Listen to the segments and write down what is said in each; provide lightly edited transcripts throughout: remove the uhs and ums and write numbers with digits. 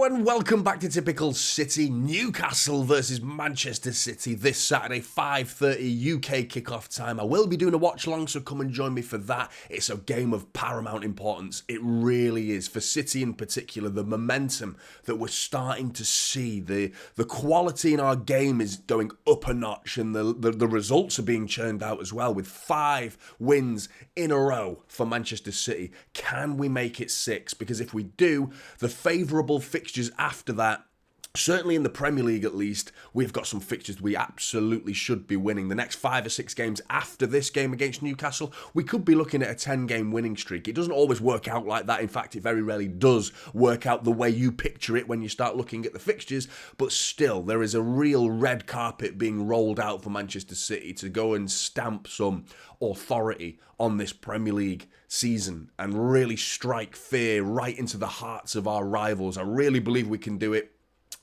and welcome back to Typical City. Newcastle versus Manchester City this Saturday, 5:30 UK kickoff time. I will be doing a watch along, so come and join me for that. It's a game of paramount importance. It really is. For City in particular, the momentum that we're starting to see, the quality in our game is going up a notch, and the results are being churned out as well, with 5 wins in a row for Manchester City. Can we make it 6? Because if we do, the favourable fixtures after that, certainly in the Premier League at least, we've got some fixtures we absolutely should be winning. The next 5 or 6 games after this game against Newcastle, we could be looking at a 10-game winning streak. It doesn't always work out like that. In fact, it very rarely does work out the way you picture it when you start looking at the fixtures. But still, there is a real red carpet being rolled out for Manchester City to go and stamp some authority on this Premier League season and really strike fear right into the hearts of our rivals. I really believe we can do it.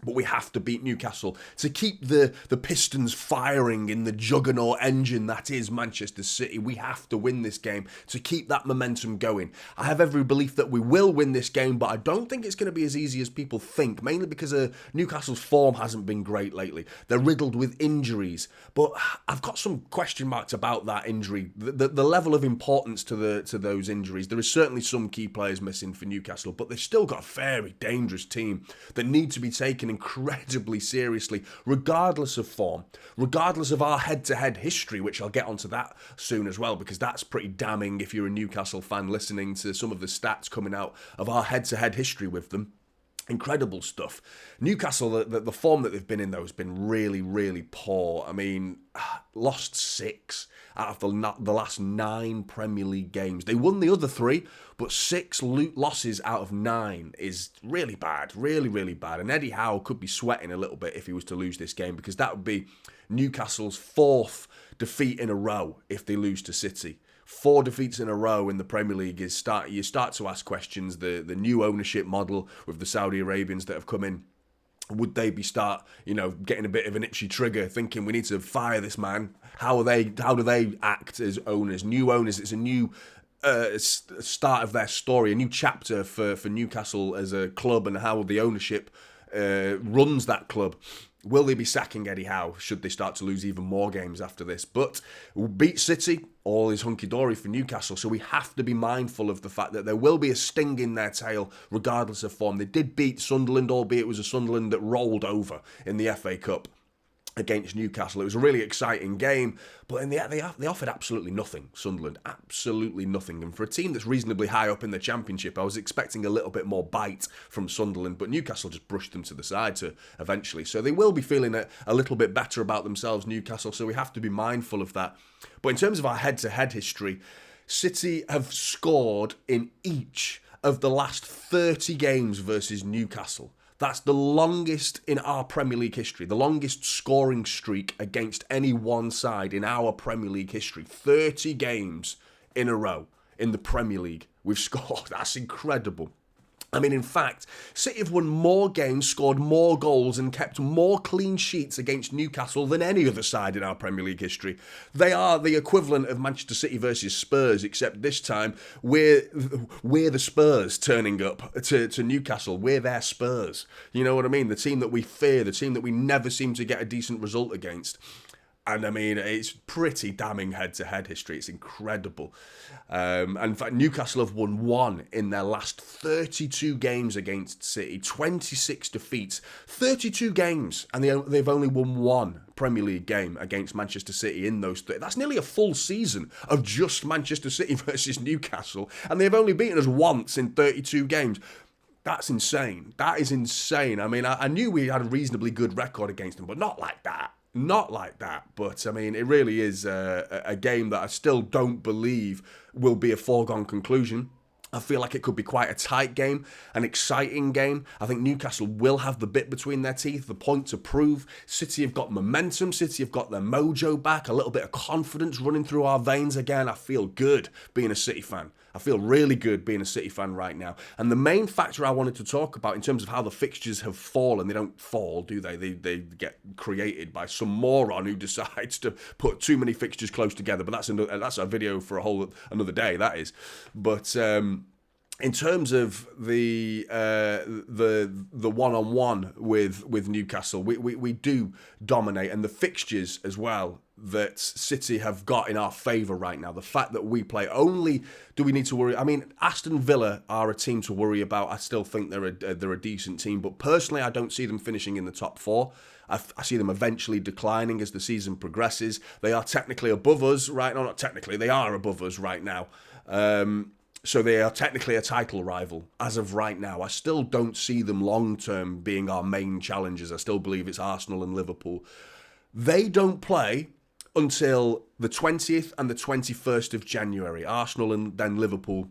But we have to beat Newcastle to keep the pistons firing in the juggernaut engine that is Manchester City. We have to win this game to keep that momentum going. I have every belief that we will win this game, but I don't think it's going to be as easy as people think, mainly because Newcastle's form hasn't been great lately. They're riddled with injuries, but I've got some question marks about that injury, the level of importance to those injuries. There is certainly some key players missing for Newcastle, but they've still got a very dangerous team that need to be taken incredibly seriously, regardless of form, regardless of our head-to-head history, which I'll get onto that soon as well, because that's pretty damning if you're a Newcastle fan listening to some of the stats coming out of our head-to-head history with them. Incredible stuff. Newcastle, the form that they've been in, though, has been really, really poor. I mean, lost 6 out of the last 9 Premier League games. They won the other 3, but 6 losses out of 9 is really bad, really, really bad. And Eddie Howe could be sweating a little bit if he was to lose this game, because that would be Newcastle's 4th defeat in a row if they lose to City. 4 defeats in a row in the Premier League you start to ask questions. The new ownership model with the Saudi Arabians that have come in, would they be getting a bit of an itchy trigger, thinking we need to fire this man? How do they act as owners, new owners? It's a new start of their story, a new chapter for Newcastle as a club and how the ownership runs that club. Will they be sacking Eddie Howe should they start to lose even more games after this? But we'll beat City, all is hunky-dory for Newcastle, so we have to be mindful of the fact that there will be a sting in their tail regardless of form. They did beat Sunderland, albeit it was a Sunderland that rolled over in the FA Cup against Newcastle. It was a really exciting game, but in the end, they offered absolutely nothing, Sunderland, absolutely nothing. And for a team that's reasonably high up in the Championship, I was expecting a little bit more bite from Sunderland, but Newcastle just brushed them to the side eventually. So they will be feeling a little bit better about themselves, Newcastle, so we have to be mindful of that. But in terms of our head-to-head history, City have scored in each of the last 30 games versus Newcastle. That's the longest in our Premier League history, the longest scoring streak against any one side in our Premier League history. 30 games in a row in the Premier League we've scored. That's incredible. I mean, in fact, City have won more games, scored more goals and kept more clean sheets against Newcastle than any other side in our Premier League history. They are the equivalent of Manchester City versus Spurs, except this time we're the Spurs turning up to Newcastle. We're their Spurs. You know what I mean? The team that we fear, the team that we never seem to get a decent result against. And I mean, it's pretty damning head-to-head history. It's incredible. And in fact, Newcastle have won 1 in their last 32 games against City. 26 defeats. 32 games. And they've only won 1 Premier League game against Manchester City in those 30. That's nearly a full season of just Manchester City versus Newcastle. And they've only beaten us once in 32 games. That's insane. That is insane. I mean, I knew we had a reasonably good record against them, but not like that. Not like that, but I mean, it really is a game that I still don't believe will be a foregone conclusion. I feel like it could be quite a tight game, an exciting game. I think Newcastle will have the bit between their teeth, the point to prove. City have got momentum. City have got their mojo back, a little bit of confidence running through our veins again. I feel good being a City fan. I feel really good being a City fan right now. And the main factor I wanted to talk about in terms of how the fixtures have fallen, they don't fall, do they? They get created by some moron who decides to put too many fixtures close together. But that's a video for another day, that is. But in terms of the one-on-one with Newcastle, we do dominate, and the fixtures as well that City have got in our favour right now. The fact that we play, only do we need to worry. I mean, Aston Villa are a team to worry about. I still think they're a decent team, but personally, I don't see them finishing in the top four. I see them eventually declining as the season progresses. They are technically above us right now. Not technically, they are above us right now. So they are technically a title rival as of right now. I still don't see them long-term being our main challengers. I still believe it's Arsenal and Liverpool. They don't play until the 20th and the 21st of January. Arsenal and then Liverpool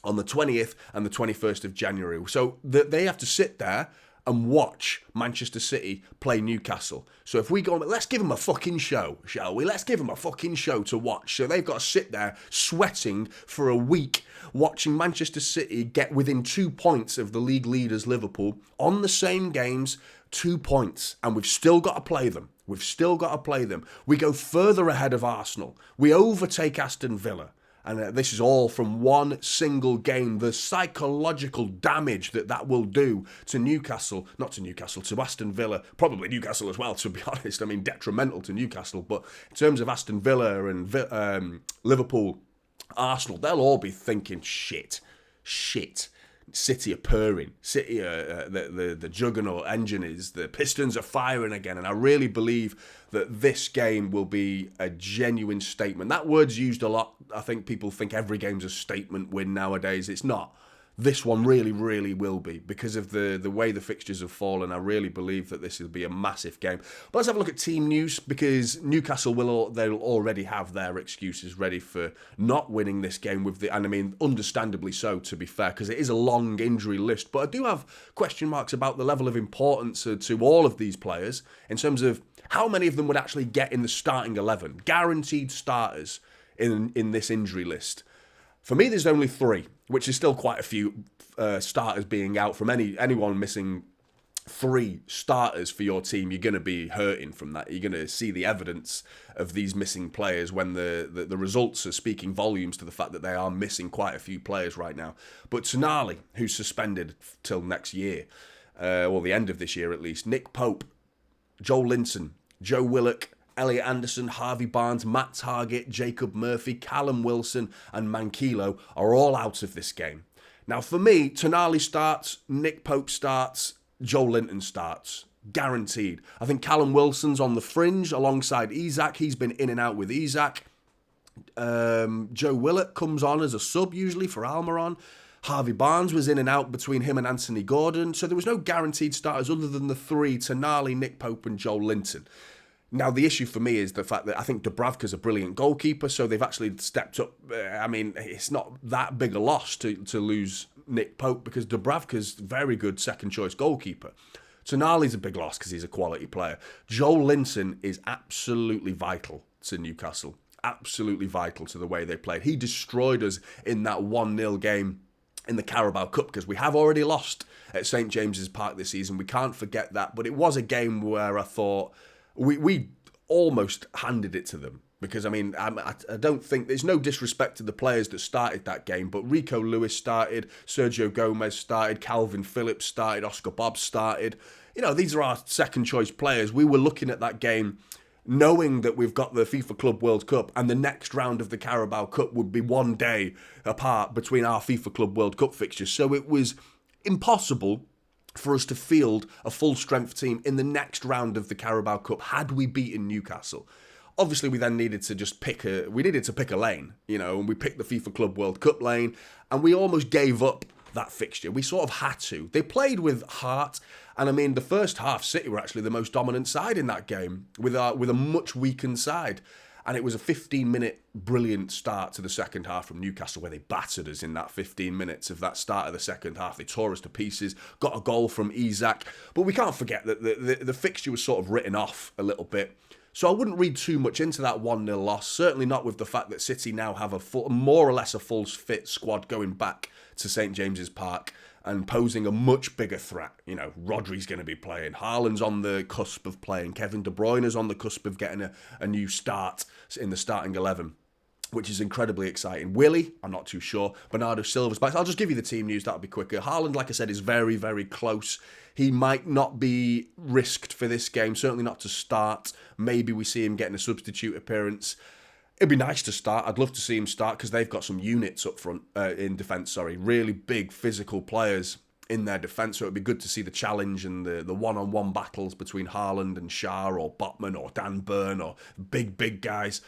on the 20th and the 21st of January. So they have to sit there and watch Manchester City play Newcastle. So if we go, let's give them a fucking show, shall we? Let's give them a fucking show to watch. So they've got to sit there sweating for a week, watching Manchester City get within 2 points of the league leaders Liverpool on the same games, 2 points, and we've still got to play them. We've still got to play them. We go further ahead of Arsenal. We overtake Aston Villa. And this is all from one single game. The psychological damage that will do to Newcastle, not to Newcastle, to Aston Villa, probably Newcastle as well, to be honest. I mean, detrimental to Newcastle. But in terms of Aston Villa and Liverpool, Arsenal, they'll all be thinking, shit. City are purring. City, the juggernaut engine is, the pistons are firing again. And I really believe that this game will be a genuine statement. That word's used a lot. I think people think every game's a statement win nowadays. It's not. This one really, really will be because of the way the fixtures have fallen. I really believe that this will be a massive game. But let's have a look at team news because Newcastle they'll already have their excuses ready for not winning this game and I mean, understandably so, to be fair, because it is a long injury list. But I do have question marks about the level of importance to all of these players in terms of how many of them would actually get in the starting 11, guaranteed starters in this injury list. For me, there's only 3, which is still quite a few starters being out. From anyone missing 3 starters for your team, you're going to be hurting from that. You're going to see the evidence of these missing players when the results are speaking volumes to the fact that they are missing quite a few players right now. But Tonali, who's suspended till next year, or the end of this year at least, Nick Pope, Joel Linton, Joe Willock, Elliot Anderson, Harvey Barnes, Matt Targett, Jacob Murphy, Callum Wilson and Manquillo are all out of this game. Now for me, Tonali starts, Nick Pope starts, Joe Linton starts. Guaranteed. I think Callum Wilson's on the fringe alongside Isak. He's been in and out with Isak. Joe Willock comes on as a sub usually for Almiron. Harvey Barnes was in and out between him and Anthony Gordon. So there was no guaranteed starters other than the 3, Tonali, Nick Pope and Joe Linton. Now, the issue for me is the fact that I think Dubravka's a brilliant goalkeeper, so they've actually stepped up. I mean, it's not that big a loss to lose Nick Pope because Dubravka's very good second-choice goalkeeper. Tonali's a big loss because he's a quality player. Joe Linton is absolutely vital to Newcastle, absolutely vital to the way they played. He destroyed us in that 1-0 game in the Carabao Cup because we have already lost at St James's Park this season. We can't forget that, but it was a game where I thought we almost handed it to them because, I mean, I don't think, there's no disrespect to the players that started that game, but Rico Lewis started, Sergio Gomez started, Calvin Phillips started, Oscar Bob started. You know, these are our second choice players. We were looking at that game knowing that we've got the FIFA Club World Cup and the next round of the Carabao Cup would be one day apart between our FIFA Club World Cup fixtures. So it was impossible for us to field a full-strength team in the next round of the Carabao Cup had we beaten Newcastle. Obviously, we then needed to just pick a lane, you know, and we picked the FIFA Club World Cup lane, and we almost gave up that fixture. We sort of had to. They played with heart, and I mean, the first half, City were actually the most dominant side in that game, with a much weakened side. And it was a 15-minute brilliant start to the second half from Newcastle where they battered us in that 15 minutes of that start of the second half. They tore us to pieces, got a goal from Isak. But we can't forget that the fixture was sort of written off a little bit. So I wouldn't read too much into that 1-0 loss, certainly not with the fact that City now have more or less a full fit squad going back to St James's Park and posing a much bigger threat. You know, Rodri's going to be playing. Haaland's on the cusp of playing. Kevin De Bruyne's on the cusp of getting a new start in the starting 11. which is incredibly exciting. Willie, I'm not too sure. Bernardo Silva's back. I'll just give you the team news. That'll be quicker. Haaland, like I said, is very, very close. He might not be risked for this game, certainly not to start. Maybe we see him getting a substitute appearance. It'd be nice to start. I'd love to see him start because they've got some units up front, in defence, really big physical players in their defence. So it'd be good to see the challenge and the one-on-one battles between Haaland and Schär or Botman or Dan Burn or big guys.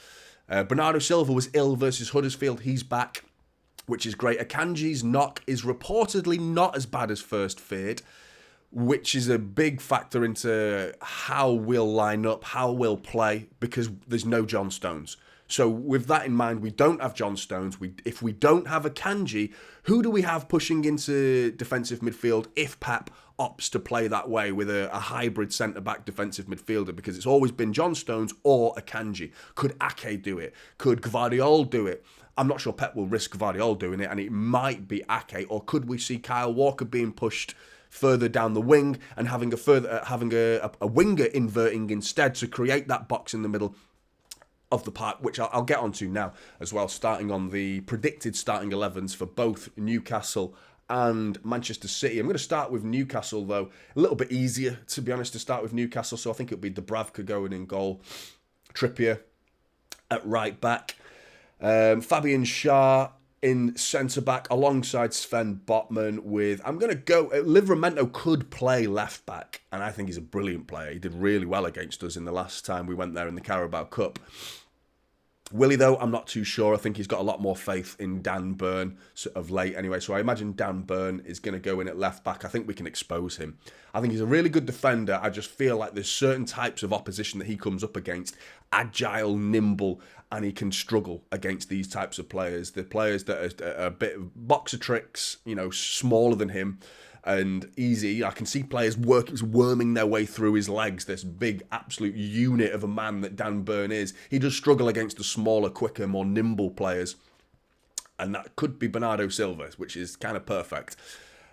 Bernardo Silva was ill versus Huddersfield. He's back, which is great. Akanji's knock is reportedly not as bad as first feared, which is a big factor into how we'll line up, how we'll play, because there's no John Stones. So with that in mind, we don't have John Stones. If we don't have Akanji, who do we have pushing into defensive midfield if Pep opts to play that way with a hybrid centre-back defensive midfielder? Because it's always been John Stones or Akanji. Could Ake do it? Could Gvardiol do it? I'm not sure Pep will risk Gvardiol doing it, and it might be Ake. Or could we see Kyle Walker being pushed further down the wing and having a winger inverting instead to create that box in the middle of the park, which I'll get onto now as well, starting on the predicted starting 11s for both Newcastle and Manchester City. I'm going to start with Newcastle, though. A little bit easier, to be honest, to start with Newcastle, so I think it'll be Dubravka going in goal, Trippier at right back, Fabian Schär in centre-back alongside Sven Botman with, I'm going to go, Livramento could play left-back, and I think he's a brilliant player. He did really well against us in the last time we went there in the Carabao Cup. Willie, though, I'm not too sure. I think he's got a lot more faith in Dan Burn of late anyway, so I imagine Dan Burn is going to go in at left-back. I think we can expose him. I think he's a really good defender. I just feel like there's certain types of opposition that he comes up against, agile, nimble, and he can struggle against these types of players. The players that are a bit of boxer tricks, smaller than him and easy. I can see players worming their way through his legs, this big absolute unit of a man that Dan Burn is. He does struggle against the smaller, quicker, more nimble players. And that could be Bernardo Silva, which is kind of perfect.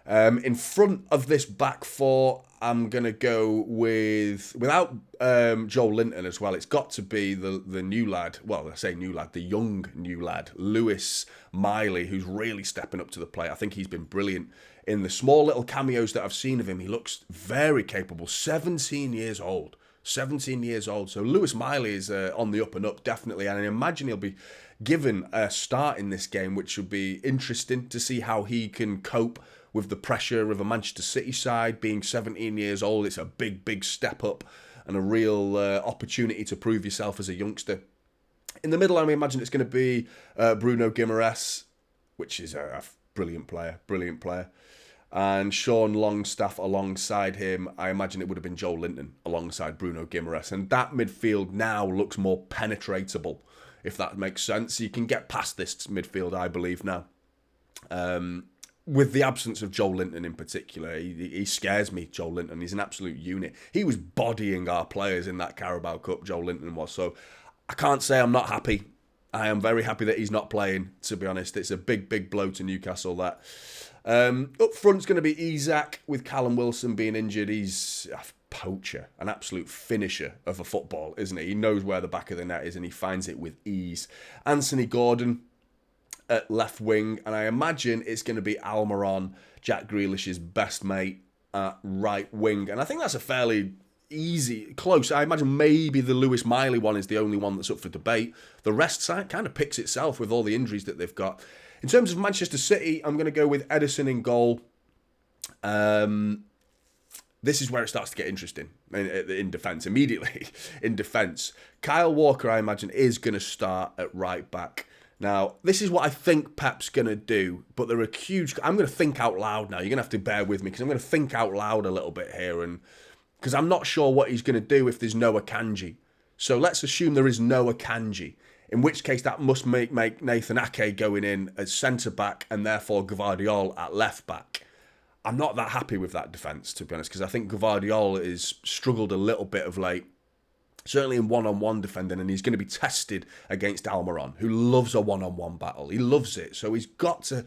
In front of this back four, I'm going to go without Joel Linton as well. It's got to be the new lad. Well, I say new lad, the young new lad, Lewis Miley, who's really stepping up to the plate. I think he's been brilliant in the small little cameos that I've seen of him. He looks very capable. 17 years old. 17 years old. So Lewis Miley is on the up and up, definitely. And I imagine he'll be given a start in this game, which will be interesting to see how he can cope with the pressure of a Manchester City side. Being 17 years old, it's a big step up and a real opportunity to prove yourself as a youngster. In the middle, I imagine it's going to be Bruno Guimaraes, which is a brilliant player. And Sean Longstaff alongside him. I imagine it would have been Joel Linton alongside Bruno Guimaraes. And that midfield now looks more penetratable, if that makes sense. You can get past this midfield, I believe, now. With the absence of Joel Linton in particular, he scares me, Joel Linton. He's an absolute unit. He was bodying our players in that Carabao Cup, Joel Linton was. So I can't say I'm not happy. I am very happy that he's not playing, to be honest. It's a big blow to Newcastle, that. Up front's going to be Isak, with Callum Wilson being injured. He's a poacher, an absolute finisher of a football, isn't he? He knows where the back of the net is and he finds it with ease. Anthony Gordon at left wing, and I imagine it's going to be Almiron, Jack Grealish's best mate, at right wing. And I think that's a fairly close. I imagine maybe the Lewis Miley one is the only one that's up for debate. The rest kind of picks itself with all the injuries that they've got. In terms of Manchester City, I'm going to go with Ederson in goal. This is where it starts to get interesting in defence, immediately in defence. Kyle Walker, I imagine, is going to start at right back. Now, this is what I think Pep's going to do, but there are huge... I'm going to think out loud now. You're going to have to bear with me because I'm going to think out loud a little bit here, and because I'm not sure what he's going to do if there's no Akanji. So let's assume there is no Akanji, in which case that must make Nathan Ake going in as centre-back and therefore Gvardiol at left-back. I'm not that happy with that defence, to be honest, because I think Gvardiol has struggled a little bit of late, certainly in one-on-one defending, and he's going to be tested against Almiron, who loves a one-on-one battle. He loves it, so he's got to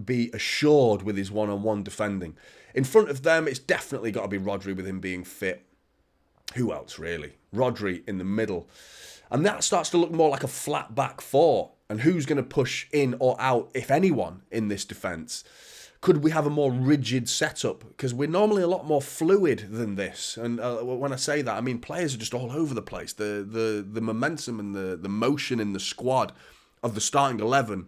be assured with his one-on-one defending. In front of them, it's definitely got to be Rodri with him being fit. Who else, really? Rodri in the middle. And that starts to look more like a flat back four. And who's going to push in or out, if anyone, in this defence? Could we have a more rigid setup? Because we're normally a lot more fluid than this. And when I say that, I mean players are just all over the place. The momentum and the motion in the squad of the starting 11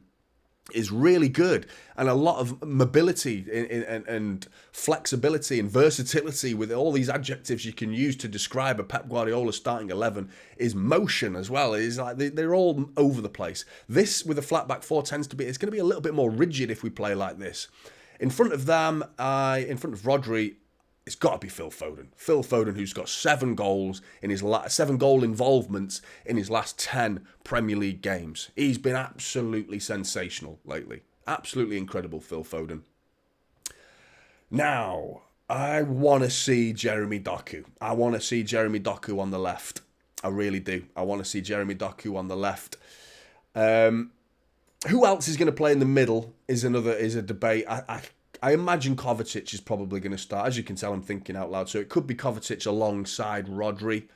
is really good, and a lot of mobility and flexibility and versatility with all these adjectives you can use to describe a Pep Guardiola starting 11 is motion as well. It's like they're all over the place. This with a flat back four it's going to be a little bit more rigid if we play like this. In front of them, in front of Rodri, it's got to be Phil Foden. Phil Foden, who's got 7 goals in his 7 goal involvements in his last 10 Premier League games. He's been absolutely sensational lately. Absolutely incredible, Phil Foden. Now, I want to see Jeremy Doku. I want to see Jeremy Doku on the left. I really do. I want to see Jeremy Doku on the left. Who else is going to play in the middle is a debate. I imagine Kovacic is probably going to start. As you can tell, I'm thinking out loud. So it could be Kovacic alongside Rodri,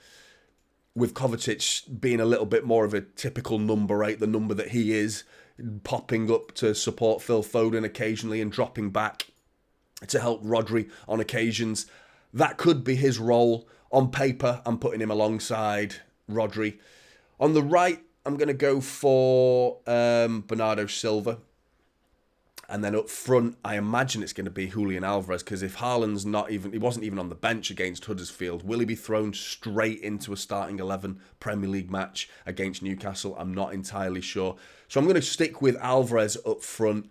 with Kovacic being a little bit more of a typical number 8, the number that he is, popping up to support Phil Foden occasionally and dropping back to help Rodri on occasions. That could be his role. On paper, I'm putting him alongside Rodri. On the right, I'm going to go for Bernardo Silva. And then up front, I imagine it's going to be Julian Alvarez, because if Haaland's he wasn't even on the bench against Huddersfield, will he be thrown straight into a starting 11 Premier League match against Newcastle? I'm not entirely sure. So I'm going to stick with Alvarez up front.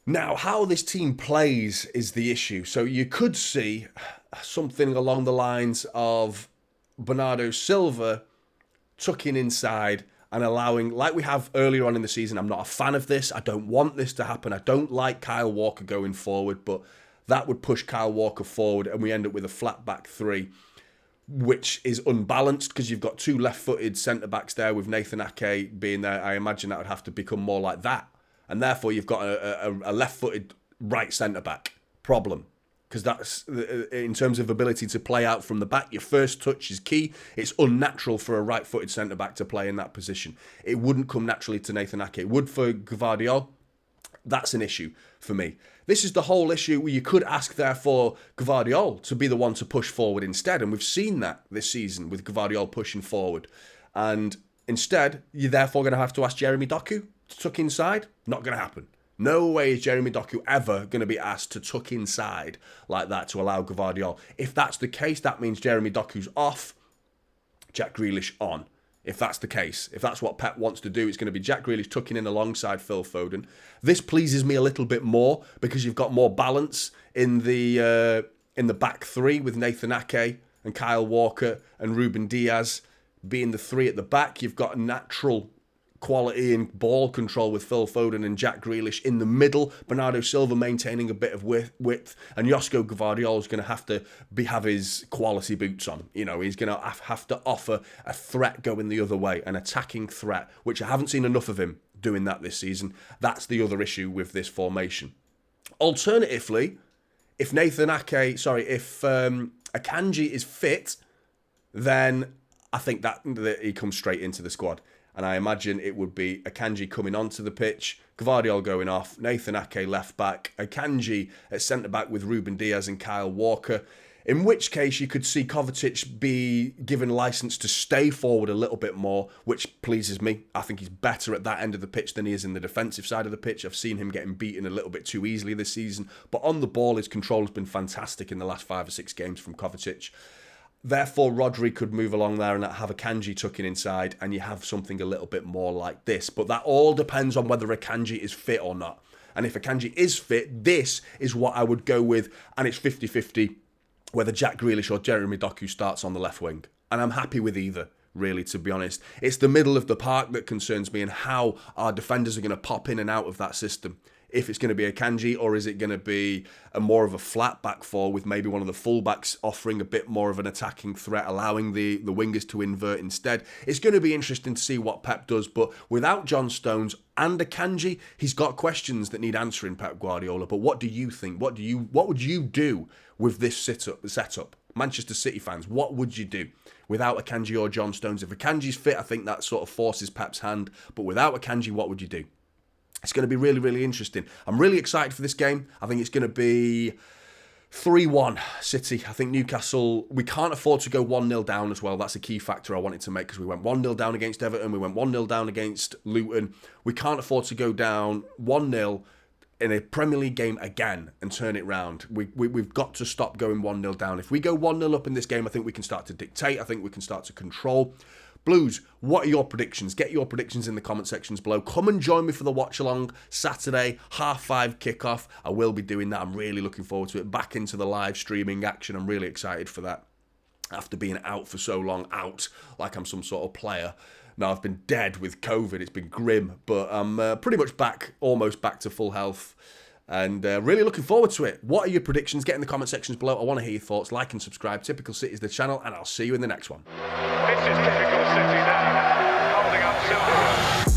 Now, how this team plays is the issue. So you could see something along the lines of Bernardo Silva tucking inside and allowing, like we have earlier on in the season. I'm not a fan of this. I don't want this to happen. I don't like Kyle Walker going forward, but that would push Kyle Walker forward and we end up with a flat back 3, which is unbalanced because you've got 2 left-footed centre-backs there with Nathan Ake being there. I imagine that would have to become more like that. And therefore, you've got a left-footed right centre-back problem. Because that's, in terms of ability to play out from the back, your first touch is key. It's unnatural for a right-footed centre-back to play in that position. It wouldn't come naturally to Nathan Ake. It would for Gvardiol. That's an issue for me. This is the whole issue where you could ask, therefore, Gvardiol to be the one to push forward instead. And we've seen that this season with Gvardiol pushing forward. And instead, you're therefore going to have to ask Jeremy Doku to tuck inside. Not going to happen. No way is Jeremy Doku ever going to be asked to tuck inside like that to allow Gvardiol. If that's the case, that means Jeremy Doku's off, Jack Grealish on. If that's the case, if that's what Pep wants to do, it's going to be Jack Grealish tucking in alongside Phil Foden. This pleases me a little bit more because you've got more balance in the back 3 with Nathan Ake and Kyle Walker and Ruben Diaz being the 3 at the back. You've got natural quality and ball control with Phil Foden and Jack Grealish in the middle. Bernardo Silva maintaining a bit of width, and Josko Gvardiol is going to have to have his quality boots on. You know, he's going to have to offer a threat going the other way, an attacking threat, which I haven't seen enough of him doing that this season. That's the other issue with this formation. Alternatively, if Akanji is fit, then I think that he comes straight into the squad. And I imagine it would be Akanji coming onto the pitch, Gvardiol going off, Nathan Ake left back, Akanji at centre back with Ruben Diaz and Kyle Walker. In which case you could see Kovacic be given licence to stay forward a little bit more, which pleases me. I think he's better at that end of the pitch than he is in the defensive side of the pitch. I've seen him getting beaten a little bit too easily this season. But on the ball, his control has been fantastic in the last 5 or 6 games from Kovacic. Therefore, Rodri could move along there and have Akanji tucking inside, and you have something a little bit more like this. But that all depends on whether Akanji is fit or not. And if Akanji is fit, this is what I would go with, and it's 50-50 whether Jack Grealish or Jeremy Doku starts on the left wing. And I'm happy with either, really, to be honest. It's the middle of the park that concerns me and how our defenders are going to pop in and out of that system. If it's going to be Akanji, or is it going to be more of a flat back four with maybe one of the fullbacks offering a bit more of an attacking threat, allowing the wingers to invert instead. It's going to be interesting to see what Pep does, but without John Stones and Akanji, he's got questions that need answering, Pep Guardiola. But what do you think? What would you do with this setup? Manchester City fans, what would you do without Akanji or John Stones? If Akanji's fit, I think that sort of forces Pep's hand. But without Akanji, what would you do? It's going to be really, really interesting. I'm really excited for this game. I think it's going to be 3-1 City. I think Newcastle, we can't afford to go 1-0 down as well. That's a key factor I wanted to make, because we went 1-0 down against Everton. We went 1-0 down against Luton. We can't afford to go down 1-0 in a Premier League game again and turn it round. We've got to stop going 1-0 down. If we go 1-0 up in this game, I think we can start to dictate. I think we can start to control. Blues, what are your predictions? Get your predictions in the comment sections below. Come and join me for the watch-along Saturday, 5:30 kickoff. I will be doing that. I'm really looking forward to it. Back into the live streaming action. I'm really excited for that. After being out for so long, out like I'm some sort of player. Now, I've been dead with COVID. It's been grim, but I'm pretty much back, almost back to full health. And really looking forward to it. What are your predictions? Get in the comment sections below. I want to hear your thoughts. Like and subscribe. Typical City is the channel, and I'll see you in the next one. This is typical City now, holding up silver.